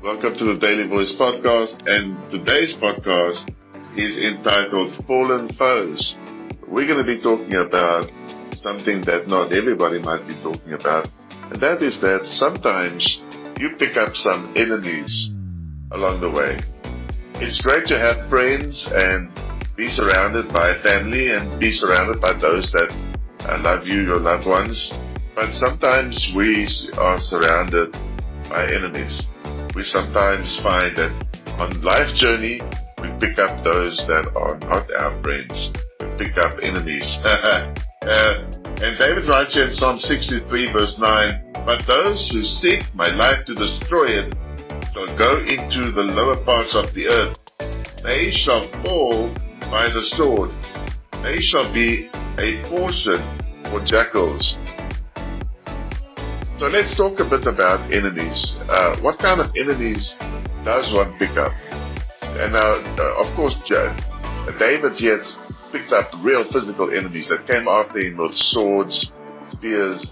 Welcome to the Daily Voice podcast, and today's podcast is entitled Fallen Foes. We're going to be talking about something that not everybody might be talking about, and that is that sometimes you pick up some enemies along the way. It's great to have friends and be surrounded by family and be surrounded by those that love you, your loved ones, but sometimes we are surrounded by enemies. We sometimes find that on life journey, we pick up those that are not our friends. We pick up enemies. And David writes here in Psalm 63 verse 9, "But those who seek my life to destroy it shall go into the lower parts of the earth. They shall fall by the sword. They shall be a portion for jackals." So let's talk a bit about enemies. What kind of enemies does one pick up? And now, of course, David here picked up real physical enemies that came after him with swords, spears,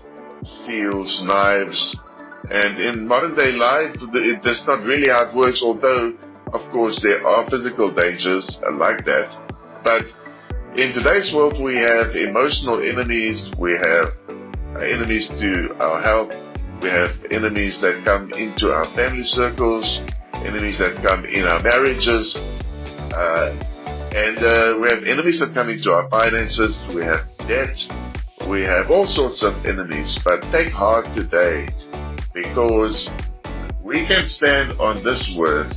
shields, knives. And in modern day life, that's not really how it works, although, of course, there are physical dangers like that. But in today's world, we have emotional enemies, we have enemies to our health, we have enemies that come into our family circles, enemies that come in our marriages, and we have enemies that come into our finances, we have debt, we have all sorts of enemies. But take heart today, because we can stand on this word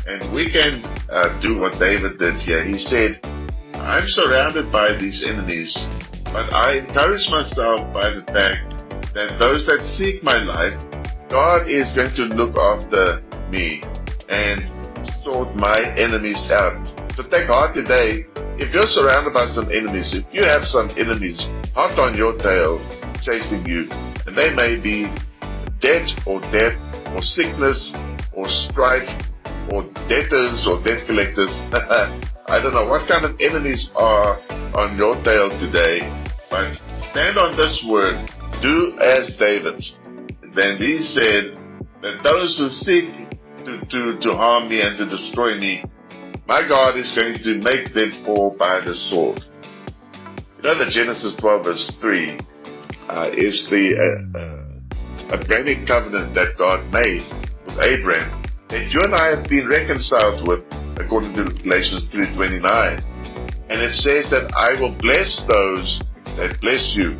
and we can do what David did here. He said, "I'm surrounded by these enemies, but I encourage myself by the fact that those that seek my life, God is going to look after me and sort my enemies out." So take heart today. If you're surrounded by some enemies, if you have some enemies hot on your tail chasing you, and they may be debt or death or sickness or strife or debtors or debt collectors, I don't know what kind of enemies are on your tail today, but stand on this word. Do as David. Then he said that those who seek to harm me and to destroy me, my God is going to make them fall by the sword. You know that Genesis 12 verse 3 is the Abrahamic covenant that God made with Abraham, that you and I have been reconciled with, according to Galatians 3:29. And it says that I will bless those that bless you.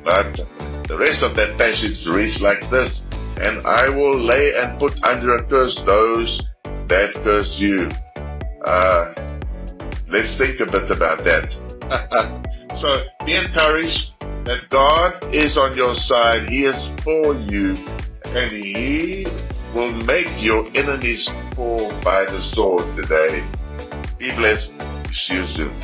But the rest of that passage reads like this, "And I will lay and put under a curse those that curse you." Let's think a bit about that. So be encouraged that God is on your side. He is for you, and He will make your enemies fall by the sword today. Be blessed. See you soon.